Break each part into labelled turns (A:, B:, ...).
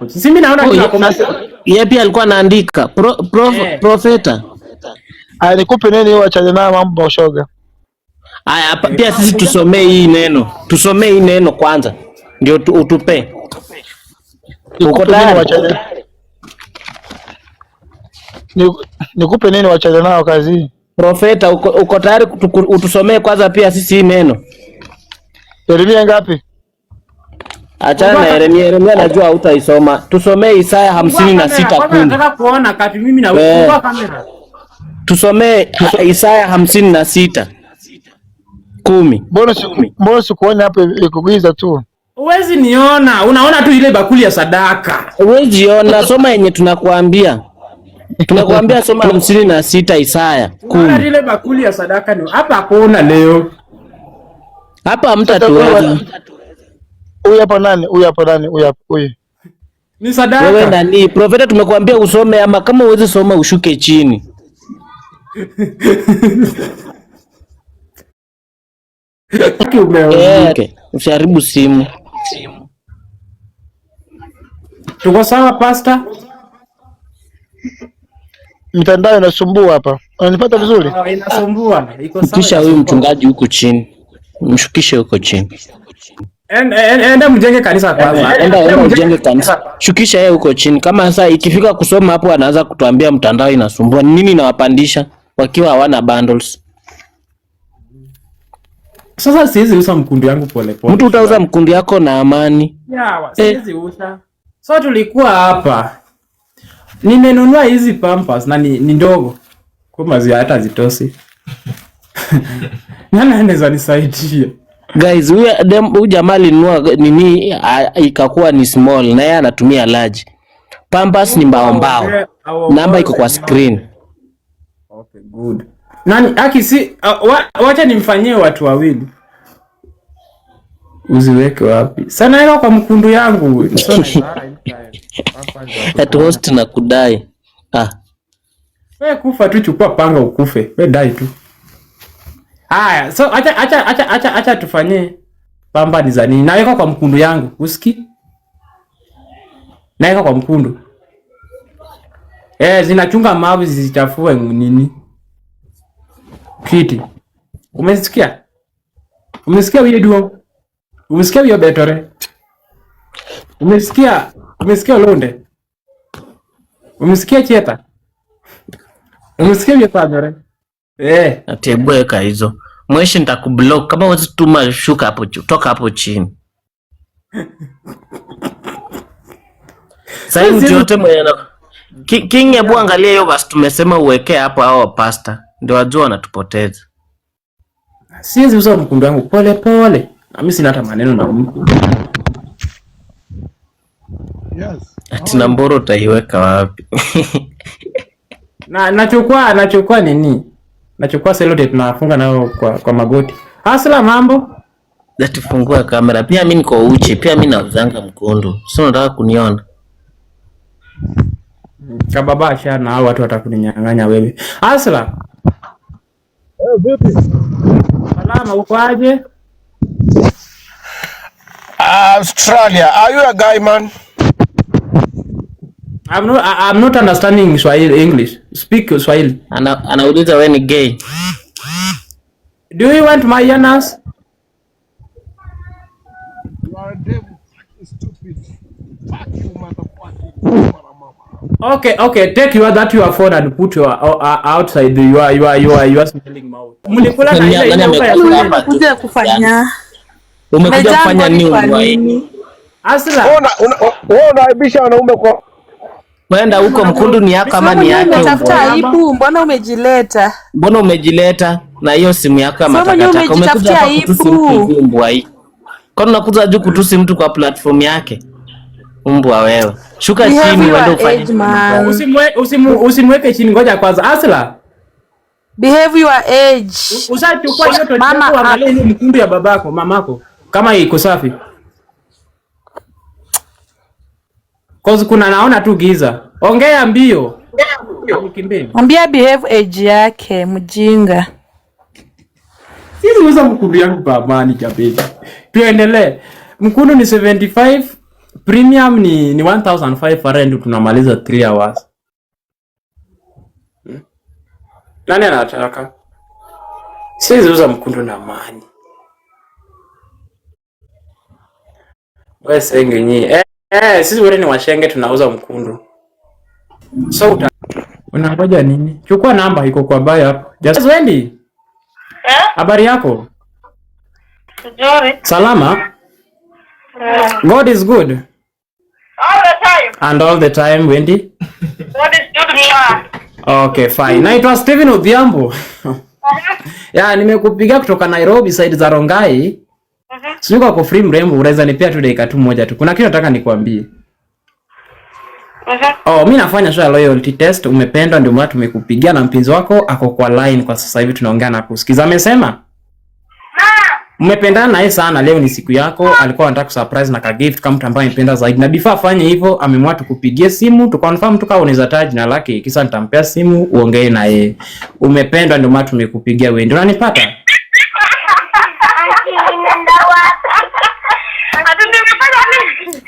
A: Si mimi naona
B: Oh,
A: kuna comment.
B: yeye pia alikuwa anaandika profeta.
C: Nikupe nini wewe, achana na mambo ya ushoga.
B: Aya, pia sisi tusomee hii neno. Tusomee hii neno kwanza. Ndio utupe. Uko tayari?
C: Nikupe nini wachana nao kazi hii?
B: Profeta, uko tayari utusomee kwanza pia sisi hii neno?
C: Yeremia ngapi?
B: Achana na Yeremia najua hutaisoma. Tusomee Isaya 56:10.
A: Nataka kuona kati mimi na wewe kamera.
B: Tusomee Isaya 56:10.
C: Mbona sikuona hapo ikugiza tu?
A: Uwezi niona, unaona tu ile bakuli ya sadaka.
B: Uwezi ona, soma yenye tunakuambia. Tunakuambia soma 56 Isaya 10.
A: Unaona ile bakuli ya sadaka ni hapa hakuna leo.
B: Hapa hamtatuweza.
C: Huyu hapa nani? Huyu hapa nani? Huyu.
A: Ni sadaka.
B: Wewe nani? Profeta tumekuambia usome ama kama uweze soma ushuke chini. Okay. Usiharibu simu.
A: Tuko sawa pastor?
C: Mtandao inasumbua hapa. Unanipata vizuri?
A: Inasumbua. Iko sawa.
B: Kisha huyu mchungaji huko chini. Mshukishe huko chini.
A: Enda mjenge kanisa kwanza.
B: Enda mjenge kanisa. Shukisha yeye huko chini. Kama sasa ikifika kusoma hapo anaanza kutuambia mtandao inasumbua. Nini inawapandisha wakiwa hawana bundles?
A: Sasa siwezi uza mkundu yangu pole pole.
B: Mtu utauza mkundu yako na amani.
A: Yawa, siwezi uza. So tulikuwa hapa. Nimenunua hizi Pampers na ni ndogo. Kama zi hata zitosi. Nani anaweza nisaidia?
B: Guys, huyu jamaa alinunua nini ikakuwa ni small na yeye anatumia large. Pampers ni mbao. Namba iko kwa screen.
A: Okay, good. Nani akisi wacha nimfanyie watu wawili. Uziweke wapi? Sana iko kwa mkundu yangu.
B: At host na kudai.
A: Wewe kufa tu, chukua panga ukufe. Wewe dai tu. Haya, so acha tufanyie pamba ni za nini? Naweka kwa mkundu yangu. Usiki? Naweka kwa mkundu. Zinachunga mavi zisichafue nini? Kiti. Umesikia? Umesikia wewe duo? Umesikia wewe betore? Umesikia londe? Umesikia cheta? Umesikia wewe padre?
B: Atebweka hizo. Mweshi nitakublock kama wewe tuma shuka hapo juu. Toka hapo chini. Sasa mtu yote mwenye King hebu angalia hiyo basi tumesema uweke hapo hao pasta. Ndio wajua wanatupoteza.
A: Siwezi uza mkundu wangu pole pole. Na mimi sina hata maneno na mtu.
C: Yes.
B: Ati namboro utaiweka wapi?
A: Nachukua nini? Nachukua sellotape nafunga nayo kwa magoti. Hasla mambo?
B: Natufungua kamera. Pia mimi niko uchi, pia mimi nauzanga mkundu. Sio unataka kuniona?
A: Kababa shana hao watu watakuninyang'anya wewe. Hasla.
C: Vipi?
A: Salama, uko aje?
C: Australia. Are you a guy, man?
A: I'm not understanding Swahili English. Speak Swahili.
B: Anauliza wewe ni gay.
A: Do you want my anus?
C: You are a devil, stupid. Fuck you, motherfucker.
A: Okay. Take your phone and put your outside. You are smelling mouth. Mlikula na ile
D: kuja kufanya.
B: Umekuja kufanya nini?
A: Asla.
C: Wewe unaibisha wanaume kwa
B: Wenda huko mkundu ni yako kama ni yake.
D: Unatafuta aibu, mbona umejileta?
B: Mbona umejileta na hiyo simu yako ya matakataka? Umekuja hapa kutusi mtu mbwa hii. Kwa nini unakuja juu kutusi mtu kwa platform yake? Mbwa wewe. Shuka chini uende ufanye.
A: Usimweke chini, ngoja kwanza. Asla.
D: Behave your age.
A: Usachukua hiyo tochi yako angalia hiyo mkundu ya babako, mamako. Kama iko safi. Cause kuna naona tu giza. Ongea mbio.
D: Mwambia behave age yake, mjinga.
A: Sisi uza mkundu yangu kwa amani kabisa. Tuendelee. Mkundu ni 75 Premium ni 1500 tunamaliza 3 hours. Nani anataka? Siwezi uza mkundu na mani. Wewe senge nyi. Sisi wote ni washenge tunauza mkundu. So unangoja nini? Chukua namba iko kwa bio hapo. Just Wendy. Habari yako?
E: Nzuri.
A: Salama? God is good.
E: All the time.
A: And all the time, Wendy?
E: God is good, man.
A: Okay, fine. Naitwa Steven Odhiambo. Ya, nimekupigia kutoka Nairobi side za Rongai. Sijui kwa free mrembo, unaweza nipea tu dakika tu moja tu. Kuna kitu nataka nikwambie. Mimi nafanya show ya loyalty test, umependwa ndio maana tumekupigia na mpenzi wako ako kwa line kwa sasa hivi tunaongea na kusikiza. Amesema mmependana naye sana, leo ni siku yako, alikuwa anataka kusurprise na ka gift kama mtu ambaye anapenda zaidi. Na before afanye hivyo, amemwaa tukupigie simu, tukonfirm tu kama unaweza taja jina lake, kisha nitampea simu uongee na yeye. Umependwa ndio maana tumekupigia wewe. Ndio unanipata?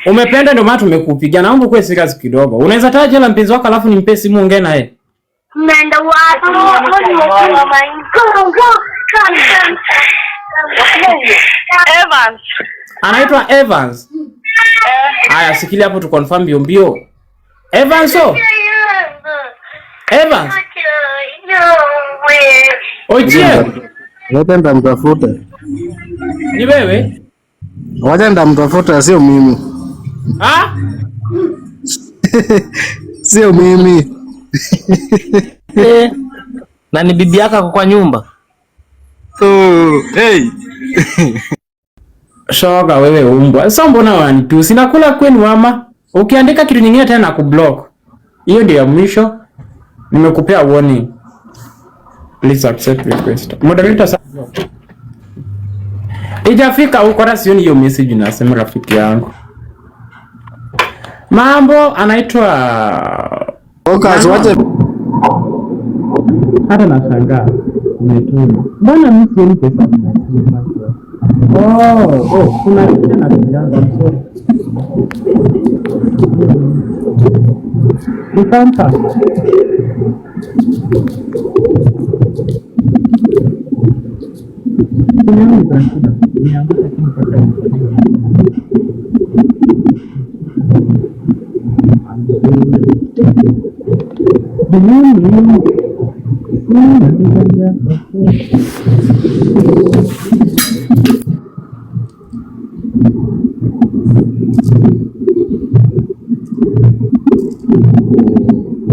A: Umependa ndio maana tumekupigia. Naomba kuwe serious kidogo. Unaweza taja jina la mpenzi wako alafu nimpe simu ongee na yeye.
E: Nenda wapi? Evans.
A: Anaitwa Evans. Aya, sikilia hapo tu confirm mbio mbio. Evans so? Evans. Oje.
C: Wacha ndamtafuta.
A: Ni wewe?
C: Wacha ndamtafuta, sio mimi. Sio mimi.
B: Na ni bibi yako kwa nyumba.
C: Hey.
A: Shoga wewe umbwa. Sasa mbona wanitusi? Nakula kwenu mama. Ukiandika kitu nyingine tena na kublock. Hiyo ndio ya mwisho. Nimekupea warning. Please accept request. Moderator sasa. Ijafika huko na sioni hiyo message nasema rafiki yangu. Mambo anaitwa
C: Focus, wacha.
A: Hata nashangaa. Umetuma. Mbona mimi sioni pesa? Kuna kitu na kijana mzuri. Nikanta.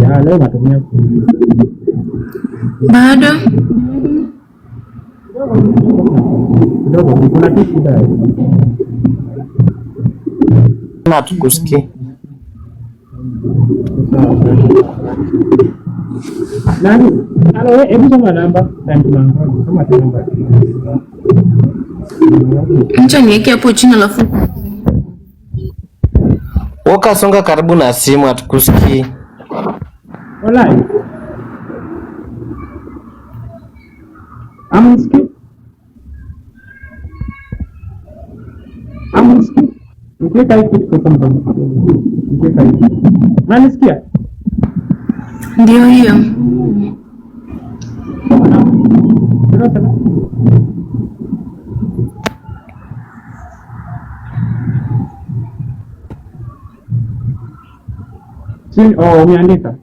A: Ya leo natumia
D: Bado
A: kidogo, kuna kitu shida.
B: Na tukusikie.
A: Nani? Halo, hebu soma namba. Soma namba.
D: acha niweke hapo chini alafu
B: Woka songa karibu na simu atukusikie.
A: Online. Amusikia? Ukika hiki kwa sababu. Ukika hiki. Unanisikia?
D: ndio hiyo. Umeandika?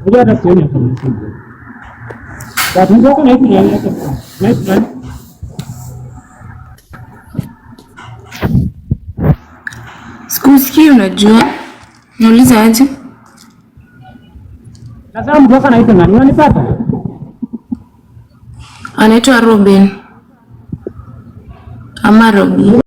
D: Unajua hata sioni hapo. Watu ndio kana hivi ndio nice. Sikusikii, unajua. Nauliza aje?
A: Nasema mtu kana hivi nani unanipata?
D: Anaitwa Robin. Ama Robin.